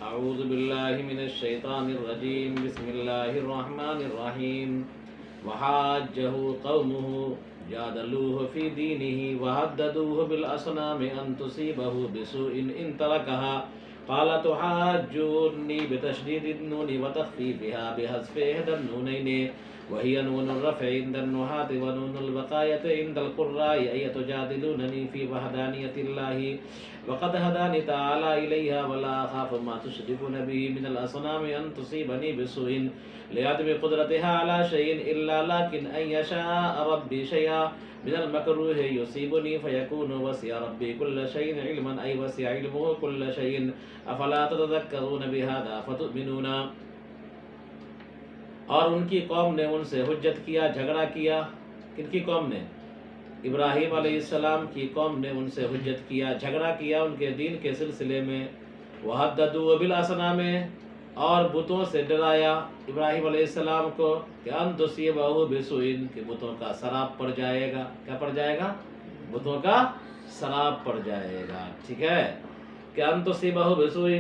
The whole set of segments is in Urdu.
أعوذ بالله من الشيطان الرجيم بسم الله الرحمن الرحيم وحاجه قومه جادلوه في دينه وهددوه بالأصنام أن تصيبه بسوء إن تركها قال تحاجوني بتشديد النون وتخفيفها بحذف إحدى النونين وهي نون الرفع عند النحاة ونون البقاية عند القراء أي تجادلونني في وحدانية الله وقد هداني تعالى إليها ولا أخاف ما تشركون به من الأصنام أن تصيبني بسوء لعدم قدرتها على شيء إلا لكن أن يشاء ربي شيئا من المكروه يصيبني فيكون وسع ربي كل شيء علما أي وسع علمه كل شيء أفلا تتذكرون بهذا فتؤمنون. اور ان کی قوم نے ان سے حجت کیا، جھگڑا کیا. کن کی قوم نے؟ ابراہیم علیہ السلام کی قوم نے ان سے حجت کیا، جھگڑا کیا ان کے دین کے سلسلے میں. وَحَدَّدُوا بِالْأَصْنَامِ اور بتوں سے ڈرایا ابراہیم علیہ السلام کو کہ أَن تُصِيبَهُ بِسُوءٍ کہ بتوں کا سراب پڑ جائے گا. کیا پڑ جائے گا؟ بتوں کا سراب پڑ جائے گا. ٹھیک ہے کہ أَن تُصِيبَهُ بِسُوءٍ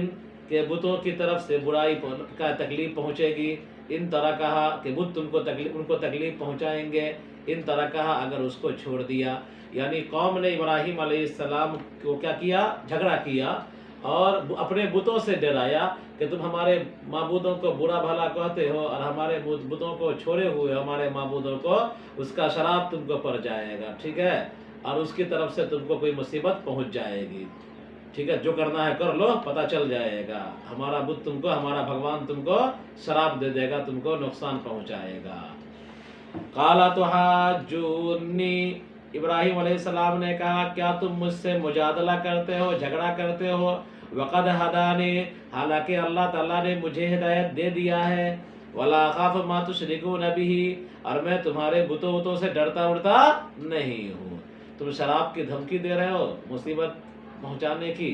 کہ بتوں کی طرف سے برائی کا تکلیف پہنچے گی. ان طرح کہا کہ بت ان کو تکلیف پہنچائیں گے. ان طرح کہا اگر اس کو چھوڑ دیا. یعنی قوم نے ابراہیم علیہ السلام کو کیا کیا؟ جھگڑا کیا اور اپنے بتوں سے ڈرایا کہ تم ہمارے معبودوں کو برا بھلا کہتے ہو اور ہمارے بتوں کو چھوڑے ہوئے ہمارے معبودوں کو اس کا شراب تم کو پڑ جائے گا. ٹھیک ہے، اور اس کی طرف سے تم کو کوئی مصیبت پہنچ جائے گی. ٹھیک ہے، جو کرنا ہے کر لو، پتہ چل جائے گا. ہمارا بت تم کو، ہمارا بھگوان تم کو شراب دے دے گا، تم کو نقصان پہنچائے گا. قال تحاجونی ابراہیم علیہ السلام نے کہا کیا تم مجھ سے مجادلہ کرتے ہو، جھگڑا کرتے ہو. وقد ہدانی حالانکہ اللہ تعالیٰ نے مجھے ہدایت دے دیا ہے. ولا اخاف ما تشركون به اور میں تمہارے بتوں سے ڈرتا اڑتا نہیں ہوں. تم شراب کی دھمکی دے رہے ہو مصیبت پہنچانے کی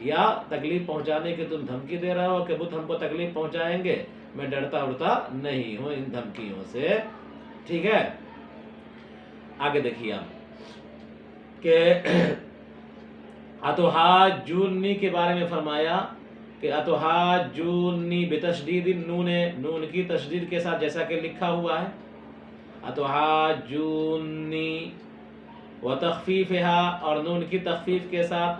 یا تکلیف پہنچانے کی، تم دھمکی دے رہے ہو کہ بت ہم کو تکلیف پہنچائیں گے. میں ڈرتا اڑتا نہیں ہوں ان دھمکیوں سے. ٹھیک ہے، آگے دیکھیے آپ کہ اتحاجونی کے بارے میں فرمایا کہ اتحاجونی بتشدید النون، نون کی تشدید کے ساتھ جیسا کہ لکھا ہوا ہے. اتحاجونی وتخفیفها اور نون کی تخفیف کے ساتھ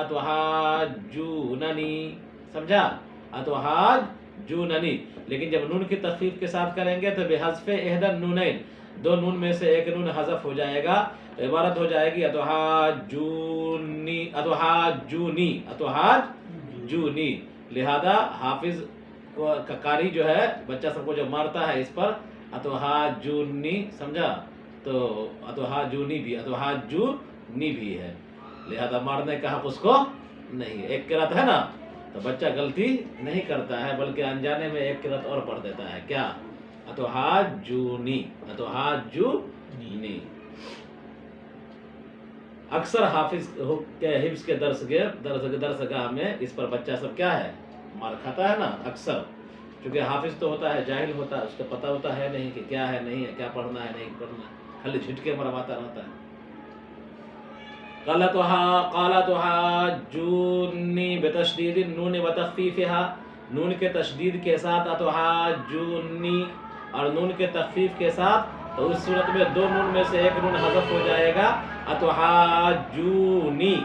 اتحاجوننی. سمجھا؟ اتحاجوننی. لیکن جب نون کی تخفیف کے ساتھ کریں گے تو بحذف احدى النونین، دو نون میں سے ایک نون حذف ہو جائے گا، عبارت ہو جائے گی اتحاجونی. لہذا حافظ کا قاری جو ہے بچہ سب کو جو مارتا ہے اس پر اتحاجونی. سمجھا؟ تو اتحاجونی بھی ہے، لہذا مارنے کا حق اس کو نہیں. ایک قرات ہے نا تو بچہ غلطی نہیں کرتا ہے بلکہ انجانے میں ایک قرات اور پڑھ دیتا ہے. کیا؟ اتحاجونی. اکثر حافظ کے حفظ کے درسگاہ میں اس پر بچہ سب کیا ہے؟ مار کھاتا ہے نا اکثر، کیونکہ حافظ تو ہوتا ہے جاہل ہوتا ہے، اس کو پتہ ہوتا ہے نہیں کہ کیا ہے نہیں ہے، کیا پڑھنا ہے نہیں پڑھنا ہے، خالی جھٹکے مرواتا رہتا ہے. قال تحاجونی بتشدید النون وتخفیفها، نون کے تشدید کے ساتھ اتحاجونی اور نون کے تخفیف کے ساتھ، تو اس صورت میں دو نون میں سے ایک نون حذف ہو جائے گا. اتحاجونی.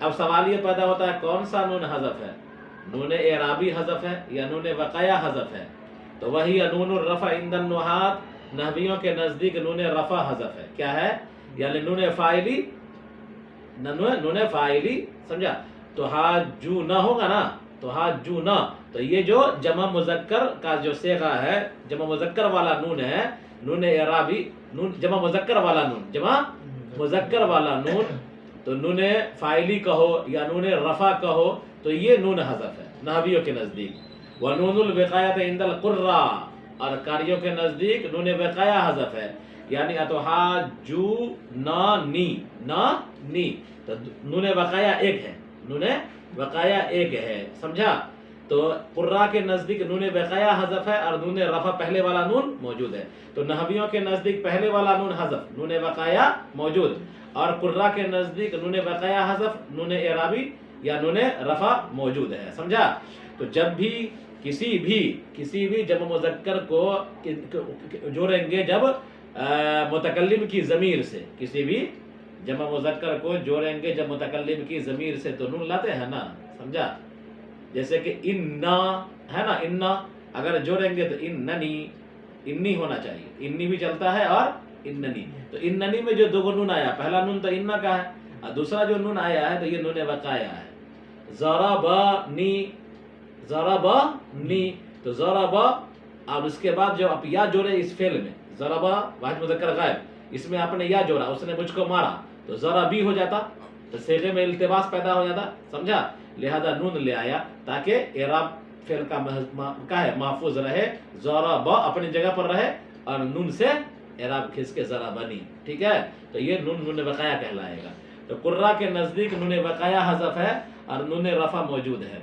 اب سوال یہ پیدا ہوتا ہے کون سا نون حذف ہے؟ نون اعرابی حذف ہے یا نون وقایہ حذف ہے؟ تو وہی نون الرفع عند النحاة، نحویوں کے نزدیک نون رفع حذف ہے. کیا ہے؟ یعنی نون فاعلی. سمجھا؟ تو حاجونا ہوگا نا، تو حاجونا، تو یہ جو جمع مذکر کا جو صیغہ ہے، جمع مذکر والا نون ہے، نون اعرابی، جمع مذکر والا نون، تو نون فاعلی کہو یا نون رفع کہو تو یہ نون حذف ہے نحویوں کے نزدیک. ونون الوقایہ عند القراء اور قاریوں کے نزدیک نون وقایہ حذف ہے، یعنی اتحاجونی، تو نون وقایہ ایک ہے. سمجھا؟ تو قراء کے نزدیک نون وقایہ حذف ہے اور نون رفع پہلے والا نون موجود ہے. تو نحویوں کے نزدیک پہلے والا نون حذف، نون وقایہ موجود، اور قراء کے نزدیک نون وقایہ حذف، نون اعرابی یا نون رفع موجود ہے، سمجھا؟ تو جب بھی کسی بھی جمع مذکر کو جوڑیں گے جب متکلم کی ضمیر سے، کسی بھی جمع مذکر کو جوڑیں گے جب متکلم کی ضمیر سے تو نون لاتے ہیں نا، سمجھا؟ جیسے کہ انا ہے نا، انا اگر جوڑیں گے تو انی ہونا چاہیے، انی بھی چلتا ہے اور اننی، تو اننی میں جو دو نون آیا، پہلا نون تو انا کا ہے اور دوسرا جو نون آیا ہے تو یہ نون وقایا ہے، ضربنی تو ضربا، اب اس کے بعد جو آپ یا جوڑے اس فعل میں، ضربا واحد مذکر غائب، اس میں آپ نے یا جوڑا، اس نے مجھ کو مارا تو ضربی ہو جاتا، تو صیغے میں التباس پیدا ہو جاتا، سمجھا؟ لہذا نون لے آیا تاکہ اعراب فعل کا ہے محفوظ رہے، ضربا اپنی جگہ پر رہے اور نون سے اعراب کھس کے ضربنی، ٹھیک ہے؟ تو یہ نون وقایا کہلائے گا۔ تو قراء کے نزدیک نون وقایا حذف ہے اور نون رفع موجود ہے۔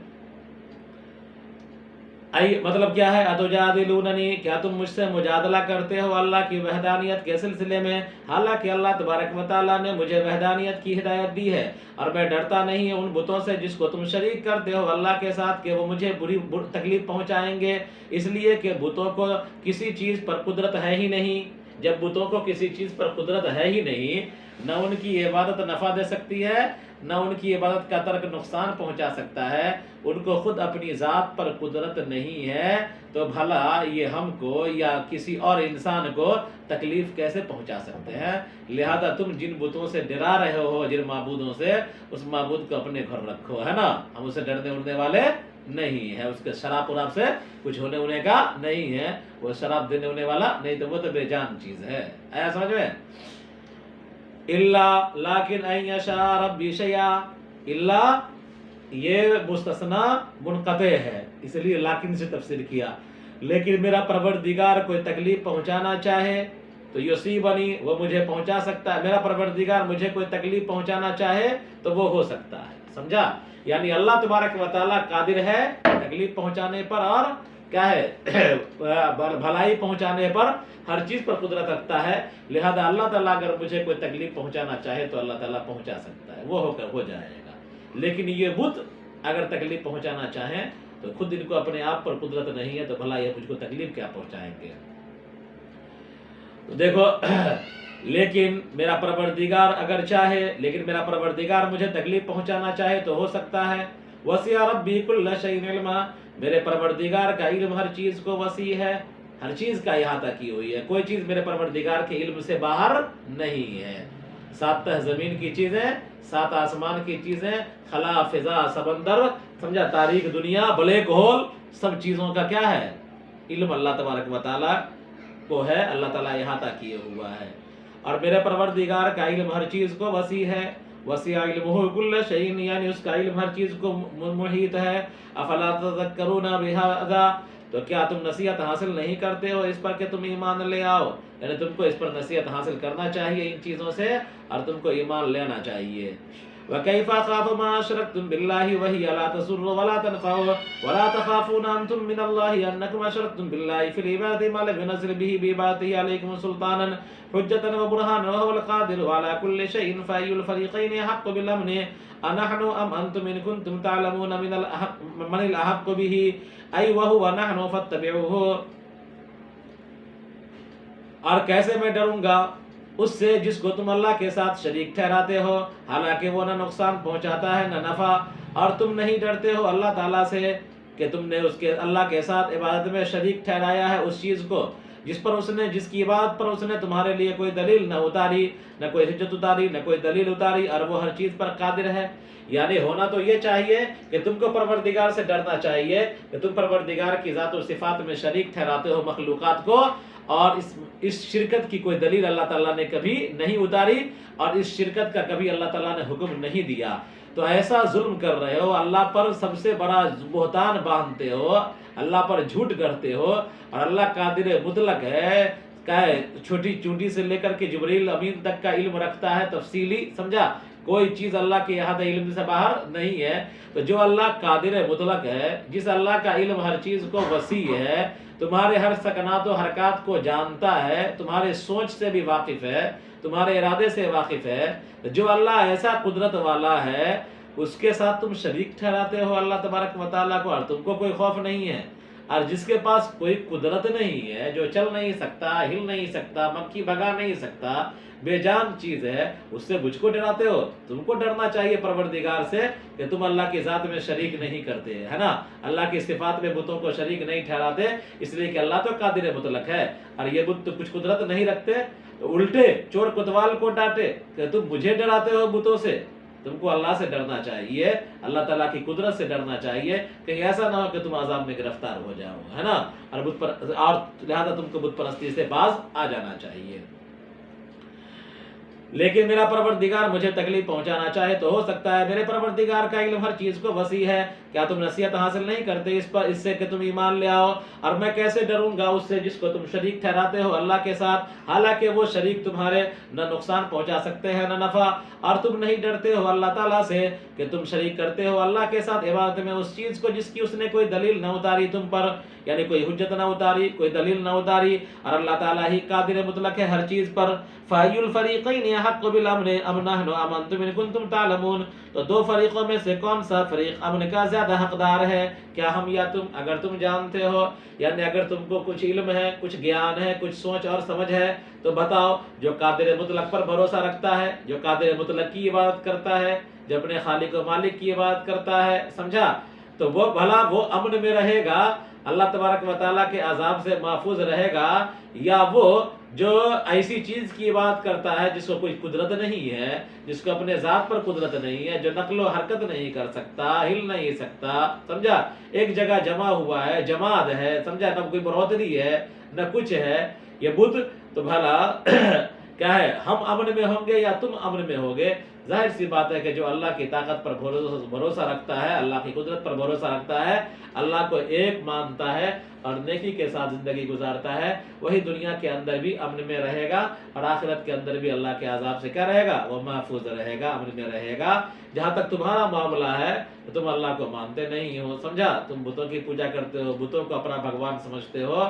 مطلب کیا ہے؟ اتجادلوننی، کیا تم مجھ سے مجادلہ کرتے ہو اللہ کی وحدانیت کے سلسلے میں، حالانکہ اللہ تبارک و تعالیٰ نے مجھے وحدانیت کی ہدایت دی ہے اور میں ڈرتا نہیں ان بتوں سے جس کو تم شریک کرتے ہو اللہ کے ساتھ کہ وہ مجھے بری تکلیف پہنچائیں گے، اس لیے کہ بتوں کو کسی چیز پر قدرت ہے ہی نہیں۔ جب بتوں کو کسی چیز پر قدرت ہے ہی نہیں، نہ ان کی عبادت نفع دے سکتی ہے نہ ان کی عبادت کا ترک نقصان پہنچا سکتا ہے، ان کو خود اپنی ذات پر قدرت نہیں ہے، تو بھلا یہ ہم کو یا کسی اور انسان کو تکلیف کیسے پہنچا سکتے ہیں؟ لہذا تم جن بتوں سے ڈرا رہے ہو، جن معبودوں سے، اس معبود کو اپنے گھر رکھو، ہے نا؟ ہم اسے ڈرنے اڑنے والے نہیں ہے، اس کے شراب وراب سے کچھ ہونے ہونے کا نہیں ہے، وہ شراب دینے ہونے والا نہیں، تو وہ تو بے جان چیز ہے، آیا سمجھ میں؟ اللہ لیکن ان یشاء ربی شیئا، اللہ یہ مستثنا منقطع ہے، اس لیے لیکن سے تفسیر کیا، لیکن میرا پروردگار کوئی تکلیف پہنچانا چاہے تو یصیبنی، وہ مجھے پہنچا سکتا ہے، میرا پروردگار مجھے کوئی تکلیف پہنچانا چاہے تو وہ ہو سکتا ہے، سمجھا؟ یعنی اللہ تبارک و تعالیٰ قادر ہے تکلیف پہنچانے پر اور کیا ہے بھلائی پہنچانے پر، ہر چیز پر قدرت رکھتا ہے، لہذا اللہ تعالیٰ اگر مجھے کوئی تکلیف پہنچانا چاہے تو اللہ تعالیٰ پہنچا سکتا ہے، وہ ہو جائے گا۔ لیکن یہ بت اگر تکلیف پہنچانا چاہیں تو خود ان کو اپنے آپ پر قدرت نہیں ہے، تو بھلا یہ مجھ کو تکلیف کیا پہنچائیں گے؟ تو دیکھو لیکن میرا پروردگار اگر چاہے، لیکن میرا پروردگار مجھے تکلیف پہنچانا چاہے تو ہو سکتا ہے۔ وسع ربی کل شیء علما، میرے پروردگار کا علم ہر چیز کو وسیع ہے، ہر چیز کا احاطہ کی ہوئی ہے، کوئی چیز میرے پروردگار کے علم سے باہر نہیں ہے۔ 7 تہ زمین کی چیزیں، 7 آسمان کی چیزیں، خلا، فضا، سمندر، سمجھا، تاریخ دنیا، بلیک ہول، سب چیزوں کا کیا ہے؟ علم اللہ تبارک و تعالیٰ کو ہے، اللہ تعالیٰ احاطہ کیے ہوا ہے، اور میرے پروردگار کا علم ہر چیز کو وسیع ہے۔ وسیع علمہ کل شیء، یعنی اس کا علم ہر چیز کو محیط ہے۔ افلا تذکرون بہذا، تو کیا تم نصیحت حاصل نہیں کرتے ہو اس پر کہ تم ایمان لے آؤ؟ یعنی تم کو اس پر نصیحت حاصل کرنا چاہیے ان چیزوں سے، اور تم کو ایمان لینا چاہیے۔ وَكَيْفَ أَخَافُ مَا أَشْرَكْتُمْ بِاللَّهِ وَهِيَ لَا تَضُرُّ وَلَا تَنْفَعُ وَلَا تَخَافُونَ أَنْتُمْ مِنَ اللَّهِ أَنَّكُمْ أَشْرَكْتُمْ بِاللَّهِ فِي الْعِبَادَةِ مَا لَمْ يُنَزِّلْ بِهِ بِعِبَادَتِهِ عَلَيْكُمْ سُلْطَانًا حُجَّةً وَبُرْهَانًا وَهُوَ الْقَادِرُ عَلَى كُلِّ شَيْءٍ فَأَيُّ الْفَرِيقَيْنِ أَحَقُّ بِالْأَمْنِ أَنَحْنُ أَمْ أَنْتُمْ إِن كُنتُمْ تَعْلَمُونَ مَنِ الْأَحَقُّ بِهِ أَيْ وَهُوَ نَحْنُ فَاتَّبِعُوهُ، اور کیسے میں ڈروں گا اس سے جس کو تم اللہ کے ساتھ شریک ٹھہراتے ہو، حالانکہ وہ نہ نقصان پہنچاتا ہے نہ نفع، اور تم نہیں ڈرتے ہو اللہ تعالیٰ سے کہ تم نے اس کے اللہ کے ساتھ عبادت میں شریک ٹھہرایا ہے اس چیز کو جس کی عبادت پر اس نے تمہارے لیے کوئی دلیل نہ اتاری، نہ کوئی حجت اتاری، نہ کوئی دلیل اتاری، اور وہ ہر چیز پر قادر ہے۔ یعنی ہونا تو یہ چاہیے کہ تم کو پروردگار سے ڈرنا چاہیے کہ تم پروردگار کی ذات و صفات میں شریک ٹھہراتے ہو مخلوقات کو، اور اس شرکت کی کوئی دلیل اللہ تعالیٰ نے کبھی نہیں اتاری، اور اس شرکت کا کبھی اللہ تعالیٰ نے حکم نہیں دیا، تو ایسا ظلم کر رہے ہو، اللہ پر سب سے بڑا بہتان باندھتے ہو، اللہ پر جھوٹ کرتے ہو، اور اللہ قادر مطلق ہے، چھوٹی چونٹی سے لے کر کے جبریل امین تک کا علم رکھتا ہے تفصیلی، سمجھا، کوئی چیز اللہ کے احاطہ علم سے باہر نہیں ہے۔ تو جو اللہ قادر مطلق ہے، جس اللہ کا علم ہر چیز کو وسیع ہے، تمہارے ہر سکنات و حرکات کو جانتا ہے، تمہارے سوچ سے بھی واقف ہے، تمہارے ارادے سے واقف ہے، جو اللہ ایسا قدرت والا ہے، اس کے ساتھ تم شریک ٹھہراتے ہو اللہ تبارک و تعالیٰ کو، اور تم کو کوئی خوف نہیں ہے، اور جس کے پاس کوئی قدرت نہیں ہے، جو چل نہیں سکتا، ہل نہیں سکتا، مکھی بھگا نہیں سکتا، بے جان چیز ہے، اس سے مجھ کو ڈراتے ہو؟ تم کو ڈرنا چاہیے پروردگار سے کہ تم اللہ کی ذات میں شریک نہیں کرتے، ہے نا، اللہ کی صفات میں بتوں کو شریک نہیں ٹھہراتے، اس لیے کہ اللہ تو قادر مطلق ہے، اور یہ بت تو کچھ قدرت نہیں رکھتے، تو الٹے چور کوتوال کو ڈانٹے کہ تم مجھے ڈراتے ہو بتوں سے۔ تم کو اللہ سے ڈرنا چاہیے، اللہ تعالیٰ کی قدرت سے ڈرنا چاہیے، کہیں ایسا نہ ہو کہ تم عذاب میں گرفتار ہو جاؤ، ہے نا، اور لہذا تم کو بت پرستی سے باز آ جانا چاہیے۔ لیکن میرا پروردگار مجھے تکلیف پہنچانا چاہے تو ہو سکتا ہے، میرے پروردگار کا علم ہر چیز کو وسیع ہے، کیا تم نصیحت حاصل نہیں کرتے اس سے کہ تم ایمان لے آؤ؟ اور میں کیسے ڈروں گا اس سے جس کو تم شریک ٹھہراتے ہو اللہ کے ساتھ، حالانکہ وہ شریک تمہارے نہ نقصان پہنچا سکتے ہیں نہ نفع، اور تم نہیں ڈرتے ہو اللہ تعالیٰ سے کہ تم شریک کرتے ہو اللہ کے ساتھ عبادت میں اس چیز کو جس کی اس نے کوئی دلیل نہ اتاری تم پر، یعنی کوئی حجت نہ اتاری، کوئی دلیل نہ اتاری، اور اللہ تعالیٰ ہی قادر مطلق ہے ہر چیز پر۔ فَأَيُّ الْفَرِيقَيْنِ أَحَقُّ بِالْأَمْنِ أَمْ نَحْنُ آمَنْتُمْ إِن كُنتُمْ تَعْلَمُونَ، تو دو فریقوں میں سے کون سا فریق امن کا زیادہ حقدار ہے؟ کیا ہم یا تم؟ اگر تم جانتے ہو، یعنی اگر تم کو کچھ علم ہے، کچھ گیان ہے، کچھ سوچ اور سمجھ ہے تو بتاؤ۔ جو قادر مطلق پر بھروسہ رکھتا ہے، جو قادر مطلق کی عبادت کرتا ہے، جو اپنے خالق و مالک کی عبادت کرتا ہے، سمجھا، تو وہ بھلا وہ امن میں رہے گا، اللہ تبارک و تعالیٰ کے عذاب سے محفوظ رہے گا، یا وہ جو ایسی چیز کی عبادت کرتا ہے جس کو کوئی قدرت نہیں ہے، جس کو اپنے ذات پر قدرت نہیں ہے، جو نقل و حرکت نہیں کر سکتا، ہل نہیں سکتا، سمجھا، ایک جگہ جمع ہوا ہے، جماعت ہے، سمجھا، نہ کوئی بڑھوتری ہے نہ کچھ ہے یہ بت، تو بھلا کیا ہے، ہم امن میں ہوں گے یا تم امن میں ہوگے؟ ظاہر سی بات ہے کہ جو اللہ کی طاقت پر بھروسہ رکھتا ہے، اللہ کی قدرت پر بھروسہ رکھتا ہے، اللہ کو ایک مانتا ہے اور نیکی کے ساتھ زندگی گزارتا ہے، وہی دنیا کے اندر بھی امن میں رہے گا، اور آخرت کے اندر بھی اللہ کے عذاب سے کیا رہے گا؟ وہ محفوظ رہے گا، امن میں رہے گا۔ جہاں تک تمہارا معاملہ ہے تو تم اللہ کو مانتے نہیں ہو، سمجھا، تم بتوں کی پوجا کرتے ہو، بتوں کو اپنا بھگوان سمجھتے ہو،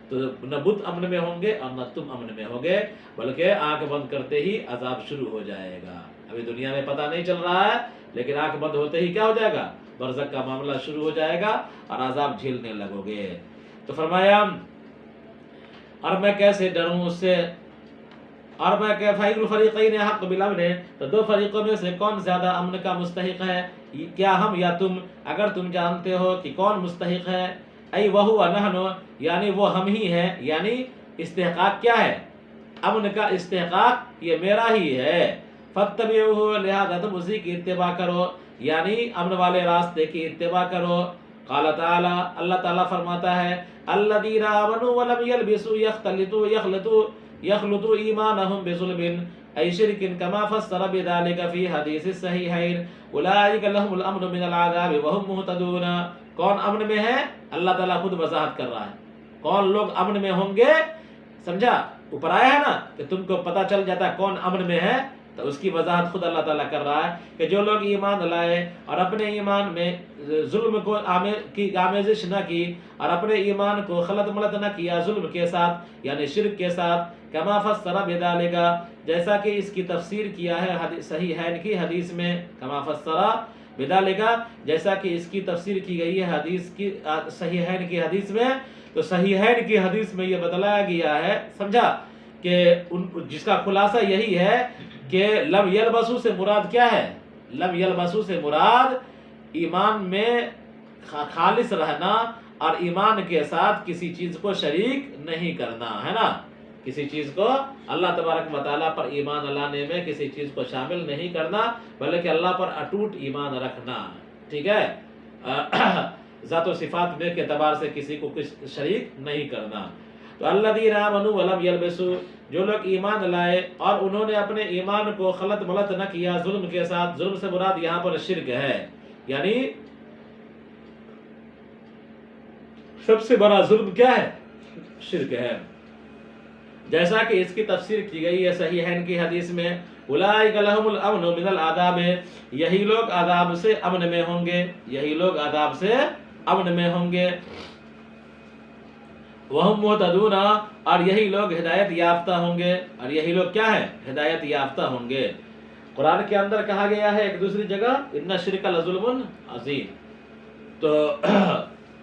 تو نہ بت امن میں ہوں گے اور نہ تم امن میں ہوگے، بلکہ آنکھ بند کرتے ہی عذاب شروع ہو جائے گا۔ ابھی دنیا میں پتہ نہیں چل رہا ہے، لیکن آنکھ بند ہوتے ہی کیا ہو جائے گا؟ برزخ کا معاملہ شروع ہو جائے گا اور عذاب جھیلنے لگو گے۔ تو فرمایا، اور میں کیسے ڈروں اس سے، اور میں کہ فَأَيُّ الْفَرِيقَيْنِ أَحَقُّ بِالْأَمْنِ، تو دو فریقوں میں سے کون زیادہ امن کا مستحق ہے؟ کیا ہم یا تم؟ اگر تم جانتے ہو کہ کون مستحق ہے، ای وَهُوَ نَحْنُ، یعنی وہ ہم ہی ہیں، یعنی استحقاق کیا ہے؟ امن کا استحقاق یہ میرا ہی ہے، فَاتَّبِعُوهُ، لہذا تم اسی کی اتباع کرو، یعنی امن والے راستے کی اتباع کرو۔ قال تعالی، اللہ تعالیٰ فرماتا ہے، الذین آمنوا ولم یلبسوا یخلطوا ایمانہم بظلم ای شرک کما فسر بذلک فی حدیث الصحیحین اولئک لهم الامن من العذاب وهم مہتدون۔ کون امن میں ہے؟ اللہ تعالیٰ خود وضاحت کر رہا ہے کون لوگ امن میں ہوں گے، سمجھا، اوپر آیا ہے نا کہ تم کو پتہ چل جاتا ہے کون امن میں ہے، تو اس کی وضاحت خود اللہ تعالیٰ کر رہا ہے کہ جو لوگ ایمان لائے اور اپنے ایمان میں ظلم کو کی آمیزش نہ کی، اور اپنے ایمان کو خلط ملط نہ کیا ظلم کے ساتھ، یعنی شرک کے ساتھ، کما فسر بذالک، جیسا کہ اس کی تفسیر کیا ہے صحیحین کی حدیث میں، کما فسر بذالک، جیسا کہ اس کی تفسیر کی گئی ہے حدیث کی صحیحین کی حدیث میں، تو صحیحین کی حدیث میں یہ بتلایا گیا ہے، سمجھا، کہ جس کا خلاصہ یہی ہے کہ لم یلبسو سے مراد کیا ہے؟ لم یلبسو سے مراد ایمان میں خالص رہنا اور ایمان کے ساتھ کسی چیز کو شریک نہیں کرنا، ہے نا، کسی چیز کو اللہ تبارک و تعالیٰ پر ایمان لانے میں کسی چیز کو شامل نہیں کرنا، بلکہ اللہ پر اٹوٹ ایمان رکھنا، ٹھیک ہے، ذات و صفات میں کے اعتبار سے کسی کو کچھ شریک نہیں کرنا۔ تو الذین آمنوا ولم یلبسوا، جو لوگ ایمان لائے اور انہوں نے اپنے ایمان کو خلط ملط نہ کیا ظلم کے ساتھ، ظلم سے مراد یہاں پر شرک ہے، یعنی سب سے بڑا ظلم کیا ہے؟ شرک ہے، جیسا کہ اس کی تفسیر کی گئی ہے صحیحین کی حدیث میں، اولئک لهم الامن من العذاب، یہی لوگ عذاب سے امن میں ہوں گے، یہی لوگ عذاب سے امن میں ہوں گے، وہم مہتدون، اور یہی لوگ ہدایت یافتہ ہوں گے، اور یہی لوگ کیا ہے؟ ہدایت یافتہ ہوں گے۔ قرآن کے اندر کہا گیا ہے ایک دوسری جگہ ان الشرک لظلم عظیم. تو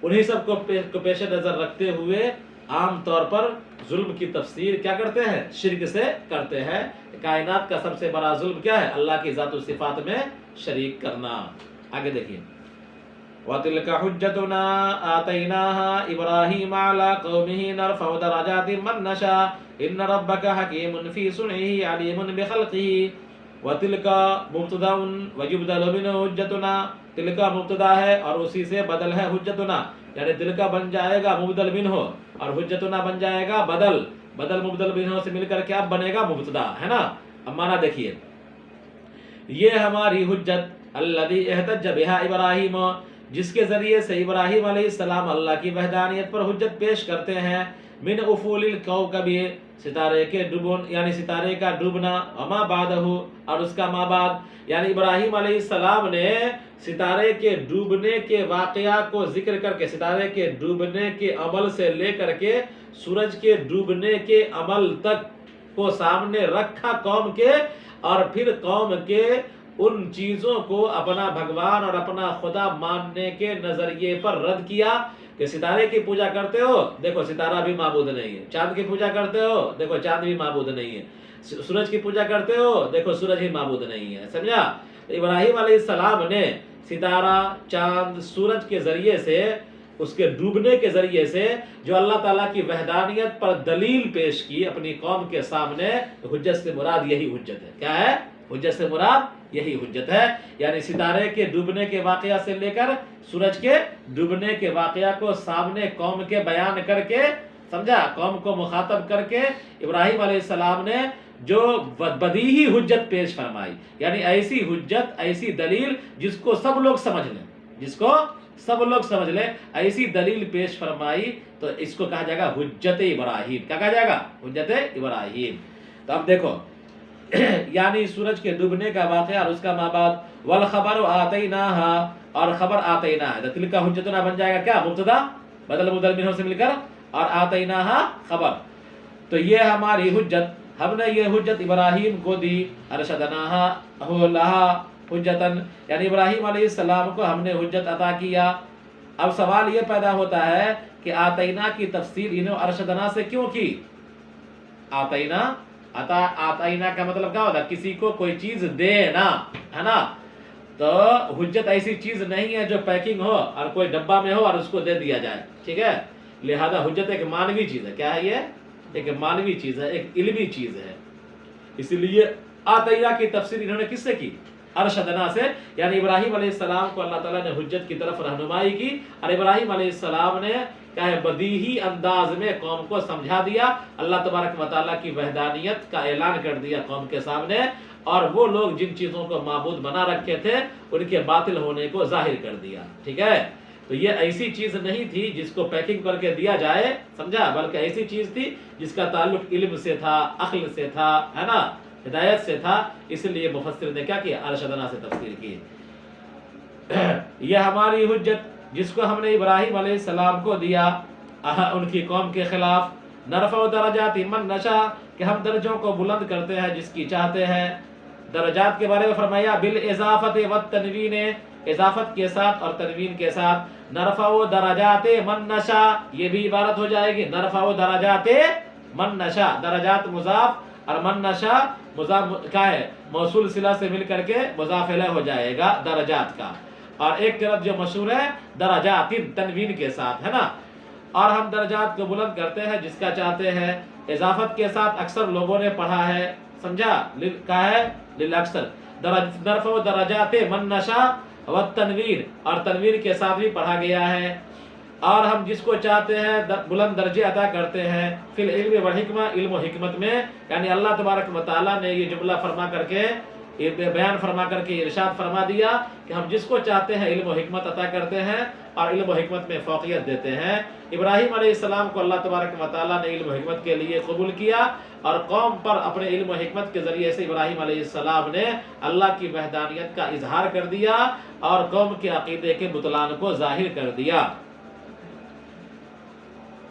انہی سب کو پیش نظر رکھتے ہوئے عام طور پر ظلم کی تفسیر کیا کرتے ہیں؟ شرک سے کرتے ہیں. کائنات کا سب سے بڑا ظلم کیا ہے؟ اللہ کی ذات و صفات میں شریک کرنا. آگے دیکھیے وَتِلْكَ حُجَّتُنَا آتَيْنَاهَا إِبْرَاهِيمَ عَلَىٰ قَوْمِهِ نَرْفَعُ دَرَجَاتٍ مَّن نَّشَاءُ إِنَّ رَبَّكَ حَكِيمٌ فِي صُنْعِهِ عَلِيمٌ بِخَلْقِهِ. وَتِلْكَ مُبْتَدَأٌ وَيُبْدَلُ مِنْهُ حُجَّتُنَا. تلکا مبتدا ہے اور اسی سے بدل ہے حجتنا، یعنی تلکا بن جائے گا مبدل منہ اور حجتنا بن جائے گا بدل. بدل مبدل منہ سے مل کر کے اب بنے گا مبتدا، ہے نا. اب معنی دیکھیے یہ ہماری حجت الذی احتج بہا ابراہیم، جس کے ذریعے سے ابراہیم علیہ السلام اللہ کی وحدانیت پر حجت پیش کرتے ہیں. من افول الکوکب، ستارے کے ڈوبن یعنی ستارے کا ڈوبنا، وما بعدہ اور اس کا ما بعد، یعنی ابراہیم علیہ السلام نے ستارے کے ڈوبنے کے واقعہ کو ذکر کر کے، ستارے کے ڈوبنے کے عمل سے لے کر کے سورج کے ڈوبنے کے عمل تک کو سامنے رکھا قوم کے، اور پھر قوم کے ان چیزوں کو اپنا بھگوان اور اپنا خدا ماننے کے نظریے پر رد کیا کہ ستارے کی پوجا کرتے ہو، دیکھو ستارہ بھی معبود نہیں ہے. چاند کی پوجا کرتے ہو، دیکھو چاند بھی معبود نہیں ہے. سورج کی پوجا کرتے ہو، دیکھو سورج ہی معبود نہیں ہے. سمجھا؟ ابراہیم علیہ السلام نے ستارہ، چاند، سورج کے ذریعے سے، اس کے ڈوبنے کے ذریعے سے جو اللہ تعالیٰ کی وحدانیت پر دلیل پیش کی اپنی قوم کے سامنے. حجت سے مراد یہی حجت ہے. کیا ہے؟ حجت سے مراد یہی حجت ہے، یعنی ستارے کے ڈوبنے کے واقعہ سے لے کر سورج کے ڈوبنے کے واقعہ کو سامنے قوم کے بیان کر کے، سمجھا، قوم کو مخاطب کر کے ابراہیم علیہ السلام نے جو بدیہی حجت پیش فرمائی، یعنی ایسی حجت، ایسی دلیل جس کو سب لوگ سمجھ لیں، جس کو سب لوگ سمجھ لیں، ایسی دلیل پیش فرمائی. تو اس کو کہا جائے گا حجت ابراہیم. کیا کہا جائے گا؟ حجت ابراہیم. تو اب دیکھو یعنی سورج کے ڈوبنے کا واقعہ اور اس کا ما بعد. والخبر آتیناہا، اور خبر آتیناہا ہے. تلک کا حجتنا بن جائے گا کیا؟ مبتدا بدل مبدل منہ سے مل کر، اور آتیناہا خبر. تو یہ ہماری حجت، ہم نے یہ حجت ابراہیم کو دی. ارشدناہا لہا حجتن، یعنی ابراہیم علیہ السلام کو ہم نے حجت عطا کیا. اب سوال یہ پیدا ہوتا ہے کہ آتینا کی تفسیر انہوں ارشدنا سے کیوں کی؟ آتینا، آتینا کا مطلب کیا ہوتا ہے؟ کسی کو کوئی چیز دینا، ہے نا. تو حجت ایسی چیز نہیں ہے جو پیکنگ ہو اور کوئی ڈبہ میں ہو اور اس کو دے دیا جائے، ٹھیک ہے. لہذا حجت ایک مانوی چیز ہے. کیا ہے یہ؟ ایک مانوی چیز ہے، ایک علمی چیز ہے. اسی لیے آتینا کی تفسیر انہوں نے کس سے کی؟ ارشدنا سے، یعنی ابراہیم علیہ السلام کو اللہ تعالیٰ نے حجت کی طرف رہنمائی کی، اور ابراہیم علیہ السلام نے کیا ہے بدیہی انداز میں قوم کو سمجھا دیا. اللہ تبارک و تعالیٰ کی وحدانیت کا اعلان کر دیا قوم کے سامنے، اور وہ لوگ جن چیزوں کو معبود بنا رکھے تھے ان کے باطل ہونے کو ظاہر کر دیا. ٹھیک ہے. تو یہ ایسی چیز نہیں تھی جس کو پیکنگ کر کے دیا جائے، سمجھا، بلکہ ایسی چیز تھی جس کا تعلق علم سے تھا، عقل سے تھا، ہے نا، ہدایت سے تھا. اس لیے مفسر نے کیا کیا؟ ارشدنا سے تفسیر کی. یہ ہماری حجت جس کو ہم نے ابراہیم علیہ السلام کو دیا ان کی قوم کے خلاف. نرفع درجات من نشاء، کہ ہم درجوں کو بلند کرتے ہیں جس کی چاہتے ہیں. درجات کے بارے میں فرمایا بالاضافت والتنوین، اضافت کے ساتھ اور تنوین کے ساتھ. نرفع درجات من نشاء، یہ بھی عبارت ہو جائے گی نرفع درجات من نشاء. درجات مضاف اور من نشاء مضاف کیا ہے؟ موصول صلہ سے مل کر کے مضاف الیہ ہو جائے گا درجات کا. اور ایک طرف جو مشہور ہے درجات تنوین کے ساتھ، ہے نا. اور ہم درجات کو بلند کرتے ہیں جس کا چاہتے ہیں. اضافت کے ساتھ اکثر لوگوں نے پڑھا ہے، سمجھا، کہا ہے للاکثر. نرفع درجات من نشاء والتنوین، اور تنوین کے ساتھ بھی پڑھا گیا ہے. اور ہم جس کو چاہتے ہیں بلند درجے عطا کرتے ہیں. فی العلم والحکمہ، علم و حکمت میں، یعنی اللہ تبارک و تعالیٰ نے یہ جملہ فرما کر کے، بیان فرما کر کے ارشاد فرما دیا کہ ہم جس کو چاہتے ہیں علم و حکمت عطا کرتے ہیں اور علم و حکمت میں فوقیت دیتے ہیں. ابراہیم علیہ السلام کو اللہ تبارک و تعالیٰ نے علم و حکمت کے لیے قبول کیا، اور قوم پر اپنے علم و حکمت کے ذریعے سے ابراہیم علیہ السلام نے اللہ کی وحدانیت کا اظہار کر دیا اور قوم کے عقیدے کے بطلان کو ظاہر کر دیا.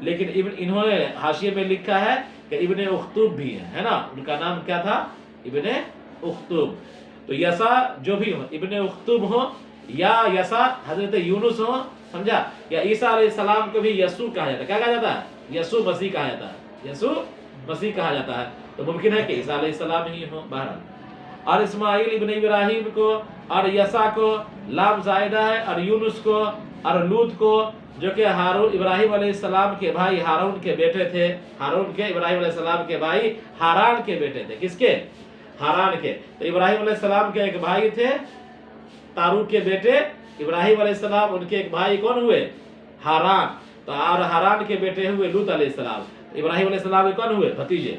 لیکن انہوں نے حاشیے میں لکھا ہے کہ ابن اختوب بھی ہے نا، ان کا نام کیا تھا؟ ابن اختوب. تو یسع جو بھی ہو، ابن اختوب ہو یا یسع حضرت یونس ہو، سمجھا، یا عیسیٰ علیہ السلام کو بھی یسوع کہا جاتا ہے. کیا کہا جاتا ہے؟ یسوع مسیح کہا جاتا ہے، یسوع مسیح کہا جاتا ہے. تو ممکن ہے کہ عیسیٰ علیہ السلام ہی ہو بہرحال. اور اسماعیل ابن ابراہیم کو اور یسع کو لام زائدہ ہے، اور یونس کو اور لوط کو جو کہ ہارون ابراہیم علیہ السلام کے بھائی ہارون کے بیٹے تھے. ہارون کے ابراہیم علیہ السلام کے بھائی ہاران کے بیٹے تھے. کس کے؟ ہاران کے. تو ابراہیم علیہ السلام کے ایک بھائی تھے تاروک کے بیٹے ابراہیم علیہ السلام، ان کے ایک بھائی کون ہوئے؟ ہاران. تو اور ہاران کے بیٹے ہوئے لوط علیہ السلام. ابراہیم علیہ السلام کے کون ہوئے؟ بھتیجے.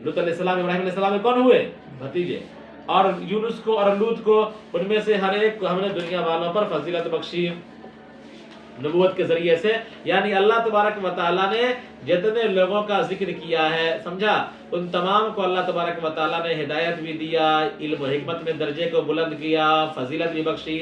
لوط علیہ السلام ابراہیم علیہ السلام کے کون ہوئے؟ بھتیجے. اور یونس کو اور لوط کو، ان میں سے ہر ایک کو ہم نے دنیا والوں پر فضیلت بخشی نبوت کے ذریعے سے. یعنی اللہ تبارک و تعالیٰ نے جتنے لوگوں کا ذکر کیا ہے، سمجھا، ان تمام کو اللہ تبارک و تعالیٰ نے ہدایت بھی دیا، علم و حکمت میں درجے کو بلند کیا، فضیلت بھی بخشی،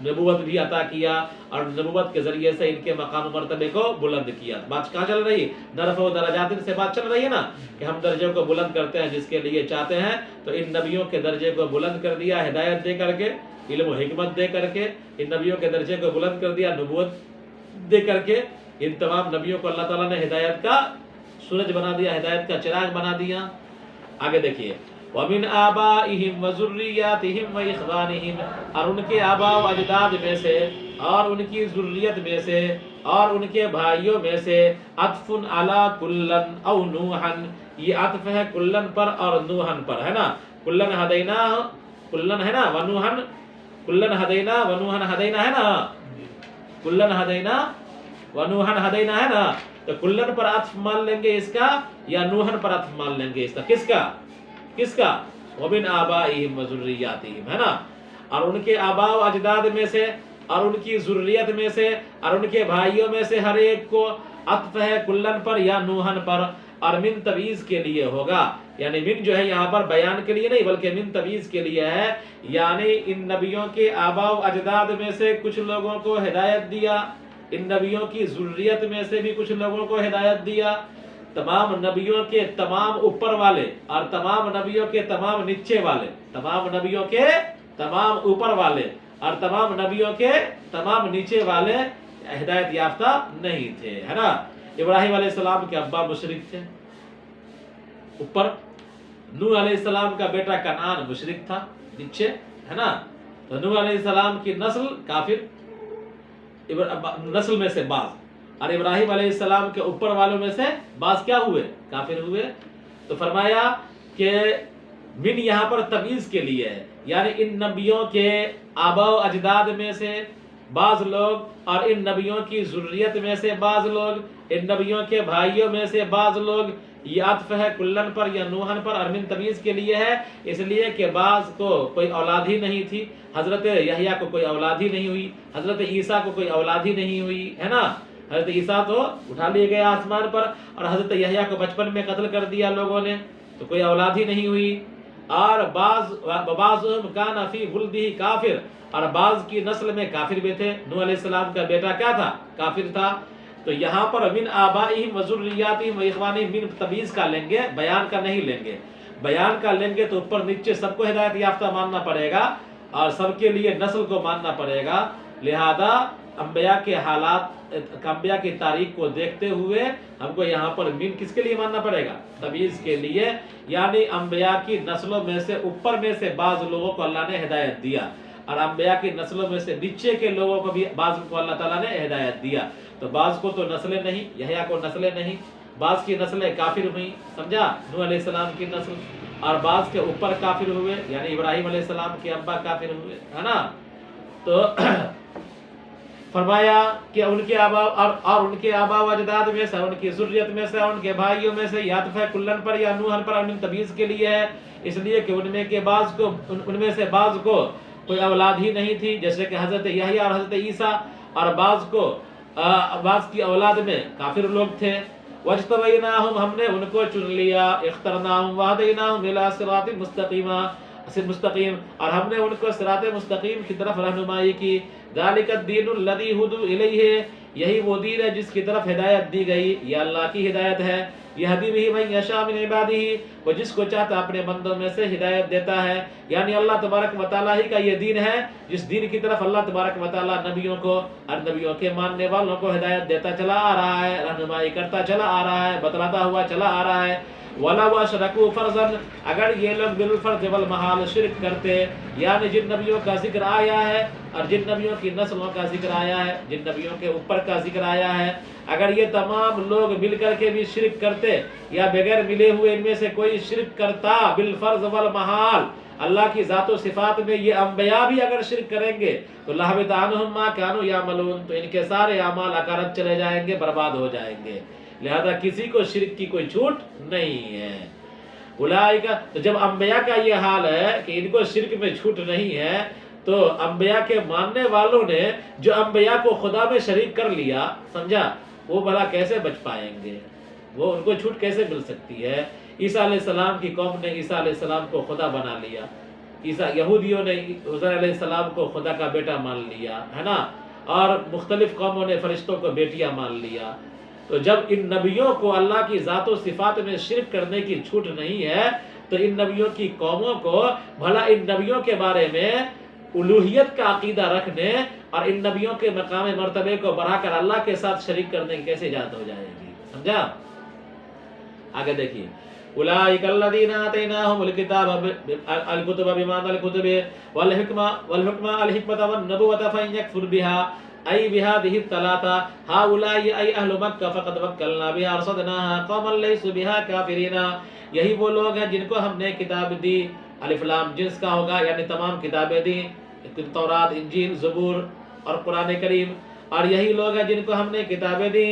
نبوت بھی عطا کیا، اور نبوت کے ذریعے سے ان کے مقام و مرتبے کو بلند کیا. بات کہاں چل رہی ہے؟ نرفع درجات سے بات چل رہی ہے نا، کہ ہم درجے کو بلند کرتے ہیں جس کے لیے چاہتے ہیں. تو ان نبیوں کے درجے کو بلند کر دیا ہدایت دے کر کے، علم و حکمت دے کر کے. ان نبیوں کے درجے کو بلند کر دیا نبوت دے کر کے. ان تمام نبیوں کو اللہ تعالیٰ نے ہدایت کا سورج بنا دیا، ہدایت کا چراغ بنا دیا. آگے دیکھیے، وَمِنْ آبَائِهِمْ وَذُرِّيَّاتِهِمْ وَإِخْوَانِهِمْ، اور ان کے آباء و اجداد میں سے اور ان کی ذریت میں سے اور ان کے بھائیوں میں سے. عطف علی کلن او نوحن، یہ عطف ہے کلن پر اور نوحن پر، ہے نا. کلن ہدینا، کلن ہے نا، ونوحن، کلن ہدینا ونوحن ہدینا ہے نا، کلن ہدینا ونوحن ہدینا ہے نا. تو کلن پر عطف مان لیں گے اس کا، یا نوحن پر عطف مان لیں گے اس کا؟ کس کا؟ کس کا؟ وَمِنْ آبَائِهِمْ وَذُرِّيَّاتِهِمْ، ہے نا. اور ان کے آباء و اجداد میں سے اور ان کی ذریت میں سے اور ان کے بھائیوں میں سے ہر ایک کو عطف ہے کلن پر یا نوحن پر. اور من تبعیض کے لیے ہوگا، یعنی من جو ہے یہاں پر بیان کے لیے نہیں بلکہ من تبعیض کے لیے ہے. یعنی ان نبیوں کے آباء و اجداد میں سے کچھ لوگوں کو ہدایت دیا، ان نبیوں کی ذریت میں سے بھی کچھ لوگوں کو ہدایت دیا. تمام نبیوں کے تمام اوپر والے اور تمام نبیوں کے تمام نیچے والے، تمام نبیوں کے تمام اوپر والے اور تمام نبیوں کے تمام نیچے والے ہدایت یافتہ نہیں تھے، ہے نا. ابراہیم علیہ السلام کے ابا مشرک تھے اوپر، نوح علیہ السلام کا بیٹا کنعان مشرک تھا نیچے، ہے نا. تو نوح علیہ السلام کی نسل کافر، نسل میں سے بعض، اور ابراہیم علیہ السلام کے اوپر والوں میں سے بعض کیا ہوئے؟ کافر ہوئے. تو فرمایا کہ من یہاں پر تمیز کے لیے ہے، یعنی ان نبیوں کے آباء و اجداد میں سے بعض لوگ اور ان نبیوں کی ذریت میں سے بعض لوگ، ان نبیوں کے بھائیوں میں سے بعض لوگ. یہ عطف ہے کلن پر یا نوحن پر، اور من تمیز کے لیے ہے اس لیے کہ بعض کو کوئی اولاد ہی نہیں تھی. حضرت یحییٰ کو کوئی اولاد ہی نہیں ہوئی، حضرت عیسیٰ کو کوئی اولاد ہی نہیں ہوئی، ہے نا. حضرت عیسیٰ تو اٹھا لیے گئے آسمان پر، اور حضرت یحییٰ کو بچپن میں قتل کر دیا لوگوں نے، تو کوئی اولاد ہی نہیں ہوئی. اور بعضهم کان فی ولدہ کافر، اور بعض کی نسل میں کافر بھی تھے. نوح علیہ السلام کا بیٹا کیا تھا؟ کافر تھا. تو یہاں پر من آبائہم وذریاتہم واخوانہم من تمیز کا لیں گے، بیان کا نہیں لیں گے. بیان کا لیں گے تو اوپر نیچے سب کو ہدایت یافتہ ماننا پڑے گا اور سب کے لیے نسل کو ماننا پڑے گا. لہذا انبیاء کے حالات، انبیاء کی تاریخ کو دیکھتے ہوئے ہم کو یہاں پر من کس کے لیے ماننا پڑے گا؟ تمیز کے لیے. یعنی انبیاء کی نسلوں میں سے اوپر میں سے بعض لوگوں کو اللہ نے ہدایت دیا، اور انبیاء کی نسلوں میں سے نیچے کے لوگوں کو بھی بعض کو اللہ تعالیٰ نے ہدایت دیا. تو بعض کو تو نسلیں نہیں، یحییٰ کو نسلیں نہیں، بعض کی نسلیں کافر ہوئیں، سمجھا، نوح علیہ السلام کی نسل. اور بعض کے اوپر کافر ہوئے، یعنی ابراہیم علیہ السلام کے ابا کافر ہوئے، ہے نا. تو فرمایا کہ ان کے آبا اور ان کے آبا و اجداد میں سے، ان کی ذریت میں سے، ان کے بھائیوں میں سے، یا تو ہے کلن پر یا نوحن پر، اور من تمیز کے لیے ہے اس لیے کہ ان میں کے بعض کو، ان میں سے بعض کو کوئی اولاد ہی نہیں تھی، جیسے کہ حضرت یحییٰ اور حضرت عیسیٰ، اور بعض کو بعض کی اولاد میں کافر لوگ تھے. وَاجْتَبَيْنَاهُمْ، ہم نے ان کو چن لیا. اخْتَرْنَاهُمْ وَهَدَيْنَاهُمْ إِلَىٰ صِرَاطٍ مستقیم، اور ہم نے ان کو صراط مستقیم کی طرف رہنمائی کی. ذَلِكَ الدِّينُ الَّذِي هُدُوا إِلَيْهِ، یہی وہ دین ہے جس کی طرف ہدایت دی گئی، یہ اللہ کی ہدایت ہے۔ یہدی بہ من یشاء من عبادہ، وہ جس کو چاہتا اپنے بندوں میں سے ہدایت دیتا ہے۔ یعنی اللہ تبارک و تعالیٰ ہی کا یہ دین ہے جس دین کی طرف اللہ تبارک و تعالیٰ نبیوں کو اور نبیوں کے ماننے والوں کو ہدایت دیتا چلا آ رہا ہے، رہنمائی کرتا چلا آ رہا ہے، بتلاتا ہوا چلا آ رہا ہے۔ وَلَوْ أَشْرَكُوا فَرْضًا، اگر یہ لوگ بالفرض والمحال شرک کرتے، یعنی جن نبیوں کا ذکر آیا ہے اور جن نبیوں کی نسلوں کا ذکر آیا ہے، جن نبیوں کے اوپر کا ذکر آیا ہے، اگر یہ تمام لوگ مل کر کے بھی شرک کرتے یا بغیر ملے ہوئے ان میں سے کوئی شرک کرتا بالفرض والمحال، اللہ کی ذات و صفات میں یہ انبیاء بھی اگر شرک کریں گے تو لَحَبِطَ عَنْهُمْ مَا كَانُوا يَعْمَلُونَ، تو ان کے سارے اعمال اکارت چلے جائیں گے، برباد ہو جائیں گے۔ لہذا کسی کو شرک کی کوئی چھوٹ نہیں ہے۔ اولئک، تو جب انبیاء کا یہ حال ہے کہ ان کو شرک میں چھوٹ نہیں ہے، تو انبیاء کے ماننے والوں نے جو انبیاء کو خدا میں شریک کر لیا، سمجھا، وہ بھلا کیسے بچ پائیں گے؟ وہ ان کو چھوٹ کیسے مل سکتی ہے؟ عیسیٰ علیہ السلام کی قوم نے عیسیٰ علیہ السلام کو خدا بنا لیا، یہودیوں نے عزیر علیہ السلام کو خدا کا بیٹا مان لیا، ہے نا، اور مختلف قوموں نے فرشتوں کو بیٹیاں مان لیا۔ تو جب ان نبیوں کو اللہ کی ذات و صفات میں شرک کرنے کی چھوٹ نہیں ہے، تو ان نبیوں کی قوموں کو بھلا ان نبیوں کے بارے میں الوہیت کا عقیدہ رکھنے اور ان نبیوں کے مقام مرتبے کو بڑھا کر اللہ کے ساتھ شریک کرنے کی کیسے اجازت ہو جائے گی؟ سمجھا؟ آگے دیکھیے، اولئک الذین آتیناہم الکتب بما الکتب والحکمۃ والنبوۃ فإن یکفر بها ای بهذه الثلاثة هؤلاء ای اہل مکہ فقد وکلنا بها ارصدناها قوما لیسوا بها کافرین، یہی وہ لوگ ہیں جن کو ہم نے کتاب دی، الف لام جنس کا ہوگا، یعنی تمام کتابیں دی، تورات، انجیل، زبور اور قرآن کریم، اور یہی لوگ ہیں جن کو ہم نے کتابیں دی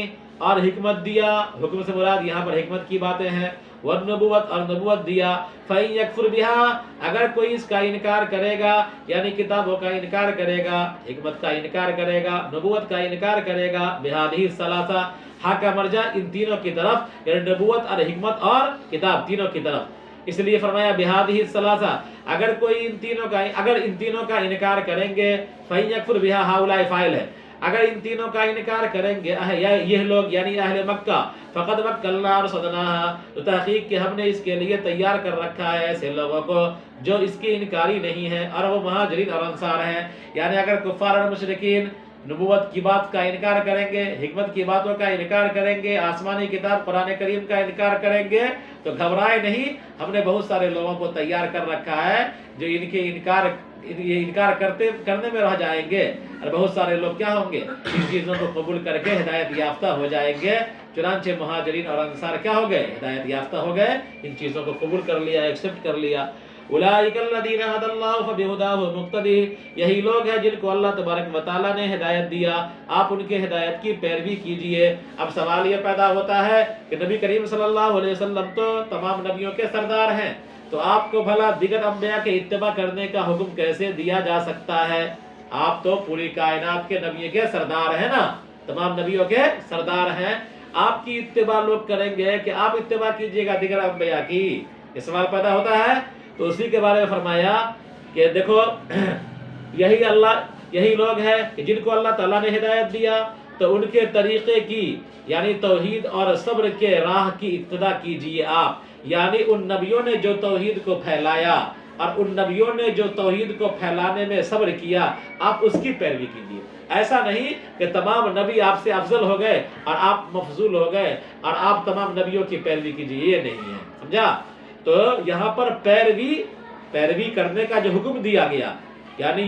اور حکمت دیا، حکم سے مراد یہاں پر حکمت کی باتیں ہیں، والنبوت، اور نبوت دیا، فَإِن يَكْفُرْ بِهَا، اگر کوئی اس کا انکار کرے گا، یعنی کتابوں کا انکار کرے گا، حکمت کا انکار کرے گا، نبوت کا انکار کرے گا، بِهَذِهِ الثَّلَاثَةِ، ہاں کا مرجع ان تینوں کی طرف، یعنی نبوت اور حکمت اور کتاب تینوں کی طرف، اس لیے فرمایا بِهَذِهِ الثَّلَاثَةِ، اگر کوئی اگر ان تینوں کا انکار کریں گے، فَإِن يَكْفُرْ بِهَا هؤلاء فاعل ہے، اگر ان تینوں کا انکار کریں گے یہ لوگ یعنی اہل مکہ، فقد وکلنا ارصدناها، تو تحقیق کہ ہم نے اس کے لیے تیار کر رکھا ہے ایسے لوگوں کو جو اس کی انکاری نہیں ہے، اور وہ مہاجرین اور انصار ہیں۔ یعنی اگر کفار اور مشرکین نبوت کی بات کا انکار کریں گے، حکمت کی باتوں کا انکار کریں گے، آسمانی کتاب قرآن کریم کا انکار کریں گے، تو گھبرائے نہیں، ہم نے بہت سارے لوگوں کو تیار کر رکھا ہے جو ان کے انکار کرنے میں رہ جائیں گے، اور بہت سارے لوگ کیا ہوں گے، ان چیزوں کو قبول کر کے ہدایت یافتہ ہو جائیں گے۔ چنانچہ مہاجرین اور انصار کیا ہو گئے؟ ہدایت یافتہ ہو گئے، ان چیزوں کو قبول کر لیا، ایکسپٹ کر لیا۔ اولئک الذین ھدی اللہ فبہداہ مقتدی، یہی لوگ ہیں جن کو اللہ تبارک و تعالیٰ نے ہدایت دیا، آپ ان کے ہدایت کی پیروی کیجئے۔ اب سوال یہ پیدا ہوتا ہے کہ نبی کریم صلی اللہ علیہ وسلم تو تمام نبیوں کے سردار ہیں، تو آپ کو بھلا دیگر انبیاء کے اتباع کرنے کا حکم کیسے دیا جا سکتا ہے؟ آپ تو پوری کائنات کے نبی کے سردار ہیں نا، تمام نبیوں کے سردار ہیں، آپ کی اتباع لوگ کریں گے کہ آپ اتباع کیجئے گا دیگر انبیاء کی؟ یہ سوال پیدا ہوتا ہے۔ تو اسی کے بارے میں فرمایا کہ دیکھو یہی لوگ ہیں کہ جن کو اللہ تعالیٰ نے ہدایت دیا، تو ان کے طریقے کی یعنی توحید اور صبر کے راہ کی اقتدا کیجئے آپ، یعنی ان نبیوں نے جو توحید کو پھیلایا اور ان نبیوں نے جو توحید کو پھیلانے میں صبر کیا، آپ اس کی پیروی کیجئے۔ ایسا نہیں کہ تمام نبی آپ سے افضل ہو گئے اور آپ مفضول ہو گئے اور آپ تمام نبیوں کی پیروی کیجئے، یہ نہیں ہے، سمجھا؟ تو یہاں پر پیروی کرنے کا جو حکم دیا گیا، یعنی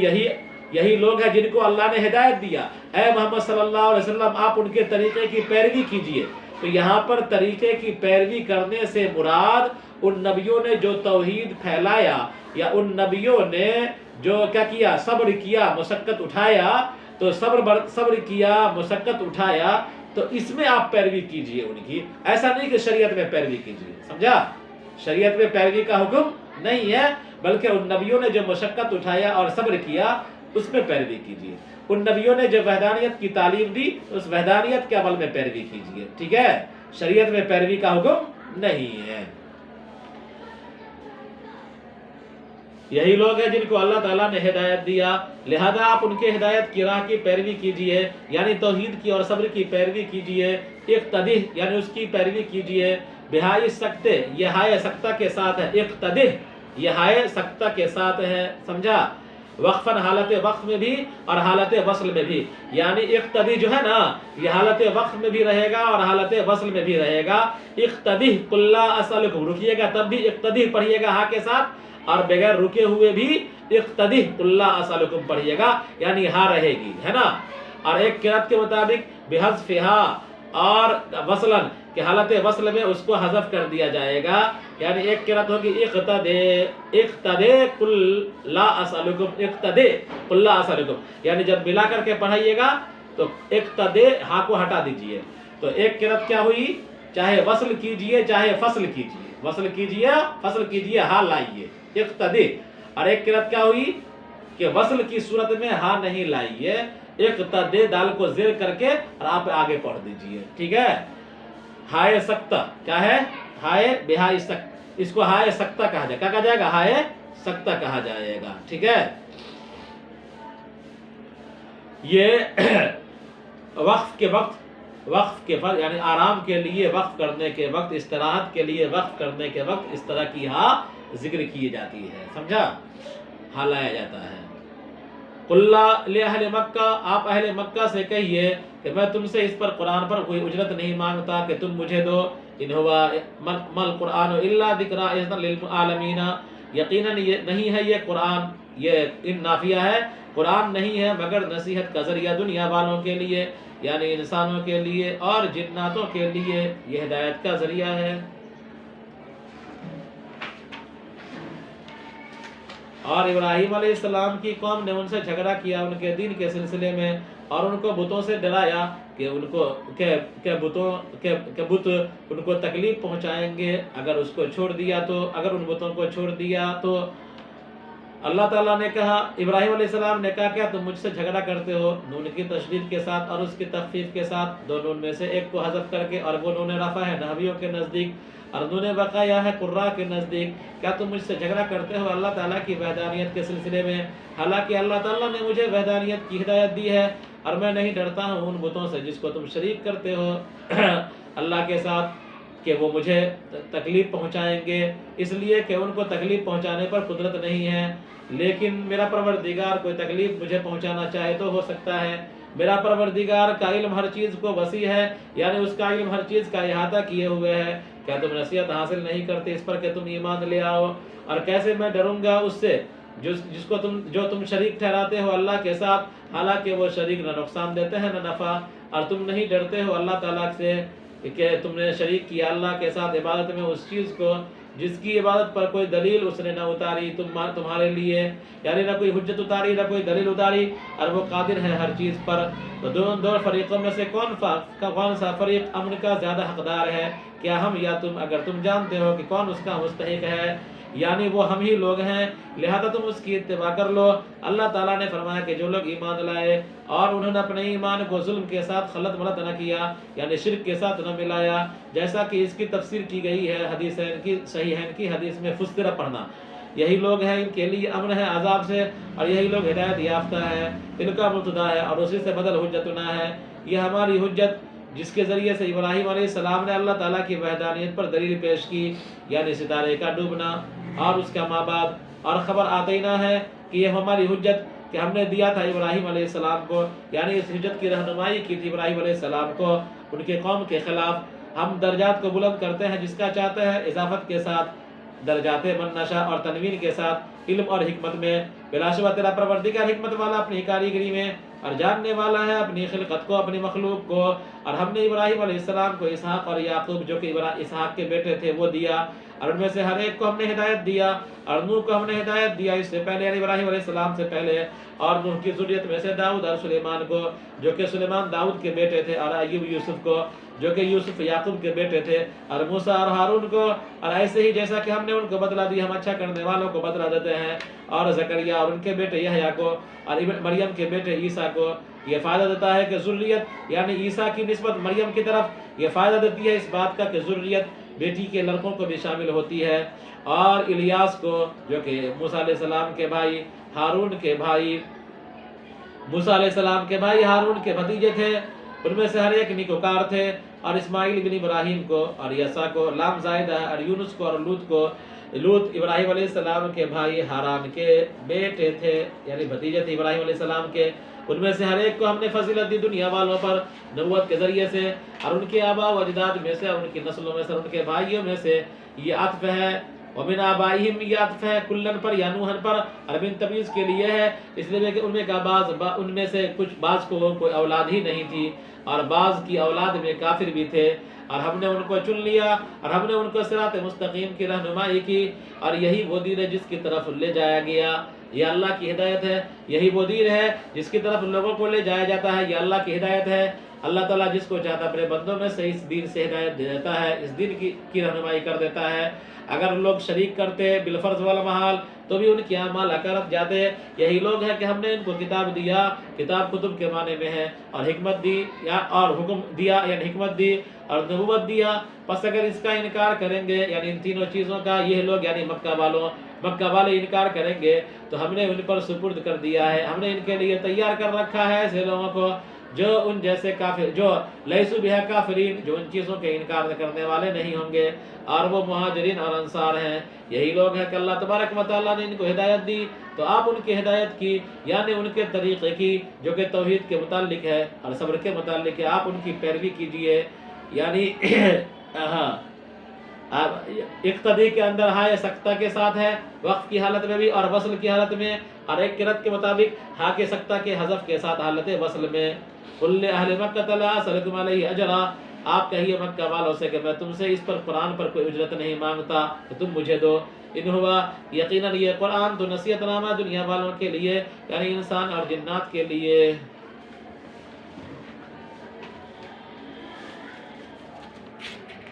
یہی لوگ ہیں جن کو اللہ نے ہدایت دیا، اے محمد صلی اللہ علیہ وسلم آپ ان کے طریقے کی پیروی کیجئے۔ تو یہاں پر طریقے کی پیروی کرنے سے مراد ان نبیوں نے جو توحید پھیلایا، یا ان نبیوں نے جو کیا کیا، صبر کیا، مشقت اٹھایا، تو صبر کیا، مشقت اٹھایا، تو اس میں آپ پیروی کیجئے ان کی، ایسا نہیں کہ شریعت میں پیروی کیجئے، سمجھا؟ شریعت میں پیروی کا حکم نہیں ہے، بلکہ ان نبیوں نے جو مشقت اٹھایا اور صبر کیا اس میں پیروی کیجئے۔ ان نبیوں نے جو وحدانیت کی تعلیم دی اس وحدانیت کے عمل میں پیروی کیجئے، ٹھیک ہے؟ شریعت میں پیروی کا حکم نہیں ہے۔ یہی لوگ ہیں جن کو اللہ تعالیٰ نے ہدایت دیا، لہذا آپ ان کے ہدایت کی راہ کی پیروی کیجئے، یعنی توحید کی اور صبر کی پیروی کیجئے، اقتدی یعنی اس کی پیروی کیجئے، بہائی سکتے یہ ہائے سکتہ کے ساتھ ہے، اقتدی یہ ہائے سکتہ کے ساتھ ہے، سمجھا؟ وقفاً حالت وقف میں بھی اور حالت وصل میں بھی، یعنی اقتدی جو ہے نا یہ حالت وقف میں بھی رہے گا اور حالت وصل میں بھی رہے گا۔ اقتدی قل لا اسألکم، رکیے گا تب بھی اقتدی پڑھیے گا ہاں کے ساتھ، اور بغیر رکے ہوئے بھی اقتدی قل لا اسألکم پڑھیے گا، یعنی ہاں رہے گی، ہے نا؟ اور ایک قرأت کے مطابق بحذفہا، اور وصلاً کہ حالت وصل میں اس کو حذف کر دیا جائے گا، یعنی ایک قرأت ہوگی اقتدی قل لا اسألکم، اقتدی قل لا اسألکم، یعنی جب ملا کر کے پڑھائیے گا تو اقتدی ہاں کو ہٹا دیجئے، تو ایک قرأت کیا ہوئی؟ چاہے وصل کیجئے چاہے فصل کیجئے، وصل کیجئے فصل کیجئے ہاں لائیے اقتدی، اور ایک قرأت کیا ہوئی کہ وصل کی صورت میں ہاں نہیں لائیے، اقتدی دال کو زیر کر کے اور آپ آگے پڑھ دیجئے، ٹھیک ہے؟ ہائے سکتہ کیا ہے؟ ہائے بہائی سکتہ، اس کو ہائے سکتہ کہا جائے گا، کیا کہا جائے گا؟ ہائے سکتہ کہا جائے گا، ٹھیک ہے؟ یہ وقف کے وقت، وقف کے وقت یعنی آرام کے لیے وقف کرنے کے وقت، استراحت کے لیے وقف کرنے کے وقت اس طرح کی ہاں ذکر کی جاتی ہے، سمجھا؟ ہاں لایا جاتا ہے۔ قل لأہل مکہ، آپ اہل مکہ سے کہیے کہ میں تم سے اس پر قرآن پر کوئی اجرت نہیں مانگتا کہ تم مجھے دو، ان ہوا مل قرآن الا ذکری للعالمین، یقیناً یہ نہیں ہے یہ قرآن، یہ ان نافیہ ہے، قرآن نہیں ہے مگر نصیحت کا ذریعہ دنیا والوں کے لیے، یعنی انسانوں کے لیے اور جناتوں کے لیے یہ ہدایت کا ذریعہ ہے۔ اور ابراہیم علیہ السلام کی قوم نے ان سے جھگڑا کیا ان کے دین کے سلسلے میں، اور ان کو بتوں سے ڈرایا کہ ان کو بت ان کو تکلیف پہنچائیں گے اگر اس کو چھوڑ دیا تو، اگر ان بتوں کو چھوڑ دیا تو۔ اللہ تعالیٰ نے کہا، ابراہیم علیہ السلام نے کہا کیا تم مجھ سے جھگڑا کرتے ہو؟ نون کی تشدید کے ساتھ اور اس کی تخفیف کے ساتھ، دو نون میں سے ایک کو حذف کر کے، اور وہ نون رفع ہے نحویوں کے نزدیک، اور نون بقایا ہے قراء کے نزدیک۔ کیا تم مجھ سے جھگڑا کرتے ہو اللہ تعالیٰ کی وحدانیت کے سلسلے میں، حالانکہ اللہ تعالیٰ نے مجھے وحدانیت کی ہدایت دی ہے، اور میں نہیں ڈرتا ہوں ان بتوں سے جس کو تم شریک کرتے ہو اللہ کے ساتھ، کہ وہ مجھے تکلیف پہنچائیں گے، اس لیے کہ ان کو تکلیف پہنچانے پر قدرت نہیں ہے، لیکن میرا پروردگار کوئی تکلیف مجھے پہنچانا چاہے تو ہو سکتا ہے۔ میرا پروردگار کا علم ہر چیز کو وسیع ہے، یعنی اس کا علم ہر چیز کا احاطہ کیے ہوئے ہے۔ کیا تم نصیحت حاصل نہیں کرتے اس پر کہ تم ایمان لے آؤ؟ اور کیسے میں ڈروں گا اس سے جو تم شریک ٹھہراتے ہو اللہ کے ساتھ، حالانکہ وہ شریک نہ نقصان دیتے ہیں نہ نفع، اور تم نہیں ڈرتے ہو اللہ تعالیٰ سے کہ تم نے شریک کیا اللہ کے ساتھ عبادت میں اس چیز کو جس کی عبادت پر کوئی دلیل اس نے نہ اتاری تمہارے لیے، یعنی نہ کوئی حجت اتاری نہ کوئی دلیل اتاری، اور وہ قادر ہے ہر چیز پر۔ تو دونوں فریقوں میں سے کون سا فریق امن کا زیادہ حقدار ہے؟ کیا ہم یا تم؟ اگر تم جانتے ہو کہ کون اس کا مستحق ہے، یعنی وہ ہم ہی لوگ ہیں، لہذا تم اس کی اتباع کر لو۔ اللہ تعالیٰ نے فرمایا کہ جو لوگ ایمان لائے اور انہوں نے اپنے ایمان کو ظلم کے ساتھ خلط ملط نہ کیا، یعنی شرک کے ساتھ نہ ملایا، جیسا کہ اس کی تفسیر کی گئی ہے حدیث ہے ان کی صحیحین کی حدیث میں فسرہ پڑھنا، یہی لوگ ہیں ان کے لیے امن ہے عذاب سے، اور یہی لوگ ہدایت یافتہ ہے، ان کا مبتدا ہے اور اسی سے بدل حجتنا ہے۔ یہ ہماری حجت جس کے ذریعے سے ابراہیم علیہ السلام نے اللہ تعالیٰ کی وحدانیت پر دلیل پیش کی، یعنی ستارے کا ڈوبنا اور اس کا مابعد، اور خبر آتینا ہے کہ یہ ہماری حجت کہ ہم نے دیا تھا ابراہیم علیہ السلام کو، یعنی اس حجت کی رہنمائی کی تھی ابراہیم علیہ السلام کو ان کے قوم کے خلاف۔ ہم درجات کو بلند کرتے ہیں جس کا چاہتے ہیں، اضافت کے ساتھ، درجات من نشا اور تنوین کے ساتھ، علم اور حکمت میں۔ بلا شبہ تیرا پروردگار حکمت والا اپنی کاریگری میں، اور جاننے والا ہے اپنی خلقت کو، اپنی مخلوق کو۔ اور ہم نے ابراہیم علیہ السلام کو اسحاق اور یعقوب جو کہ اسحاق کے بیٹے تھے وہ دیا، اور ان میں سے ہر ایک کو ہم نے ہدایت دیا، اور نوح کو ہم نے ہدایت دیا اس سے پہلے، یعنی ابراہیم علیہ السلام سے پہلے، اور نوح کی ذریت میں سے داؤد اور سلیمان کو جو کہ سلیمان داؤد کے بیٹے تھے، اور ایوب یوسف کو جو کہ یوسف یعقوب کے بیٹے تھے، اور موسیٰ اور ہارون کو، اور ایسے ہی جیسا کہ ہم نے ان کو بدلہ دیا ہم اچھا کرنے والوں کو بدلہ دیتے ہیں، اور زکریا اور ان کے بیٹے یحییٰ کو، اور مریم کے بیٹے عیسیٰ کو۔ یہ فائدہ دیتا ہے کہ ذریت یعنی عیسیٰ کی نسبت مریم کی طرف یہ فائدہ دیتی ہے اس بات کا کہ ذریت بیٹی کے لڑکوں کو بھی شامل ہوتی ہے، اور الیاس کو جو کہ موسیٰ علیہ السلام کے بھائی ہارون کے بھائی موسیٰ علیہ السلام کے بھائی ہارون کے بھتیجے تھے، ان میں سے ہر ایک نیکوکار تھے، اور اسماعیل بن ابراہیم کو اور یسع کو لام زائدہ ہے، اور یونس کو اور لوط کو، لوط ابراہیم علیہ السلام کے بھائی ہاران کے بیٹے تھے، یعنی بھتیجے تھے ابراہیم علیہ السلام کے، ان میں سے ہر ایک کو ہم نے فضیلت دی دنیا والوں پر نبوت کے ذریعے سے، اور ان کے آباء و اجداد میں سے اور ان کی نسلوں میں سے اور ان کے بھائیوں میں سے یہ عطف ہے، ومن آبائہم یہ عطف ہے کلن پر یا نوحن پر، اور من تمیز کے لیے ہے، اس لیے کہ ان میں کا ان میں سے کچھ بعض کو کوئی اولاد ہی نہیں تھی، اور بعض کی اولاد میں کافر بھی تھے، اور ہم نے ان کو چن لیا، اور ہم نے ان کو صراط مستقیم کی رہنمائی کی، اور یہی وہ دین ہے جس کی طرف لے جایا گیا، یہ اللہ کی ہدایت ہے، یہی وہ دین ہے جس کی طرف لوگوں کو لے جایا جاتا ہے، یہ اللہ کی ہدایت ہے۔ اللہ تعالیٰ جس کو چاہتا اپنے بندوں میں سے اس دین سے ہدایت دے دیتا ہے، اس دین کی رہنمائی کر دیتا ہے۔ اگر لوگ شریک کرتے بالفرض والمحال تو بھی ان کی اعمال حقارت جاتے۔ یہی لوگ ہیں کہ ہم نے ان کو کتاب دیا، کتاب کتب کے معنی میں ہے، اور حکمت دی اور حکم دیا یعنی حکمت دی اور نبوت دیا، پس اگر اس کا انکار کریں گے یعنی ان تینوں چیزوں کا، یہ لوگ یعنی مکہ والے انکار کریں گے تو ہم نے ان پر سپرد کر دیا ہے، ہم نے ان کے لیے تیار کر رکھا ہے ایسے لوگوں کو جو ان جیسے کافر، جو لیسو بہا کافرین، جو ان چیزوں کے انکار کرنے والے نہیں ہوں گے، اور وہ مہاجرین اور انصار ہیں۔ یہی لوگ ہیں کہ اللہ تبارک و تعالیٰ نے ان کو ہدایت دی، تو آپ ان کی ہدایت کی یعنی ان کے طریقے کی جو کہ توحید کے متعلق ہے اور صبر کے متعلق ہے، آپ ان کی پیروی کیجئے، یعنی اقتدی کے اندر ہائے سکتہ کے ساتھ ہے، وقف کی حالت میں بھی اور وصل کی حالت میں، اور ایک قرأت کے مطابق ہا کے سکتہ کے حذف کے ساتھ حالت وصل میں۔ قل لأہل مکہ لا اسألکم علیہ اجرا، آپ کہیے مکہ والوں سے کہ میں تم سے اس پر قرآن پر کوئی اجرت نہیں مانگتا کہ تم مجھے دو، ان ہوا، یقیناً یہ قرآن تو نصیحت نامہ دنیا والوں کے لیے یعنی انسان اور جنات کے لیے۔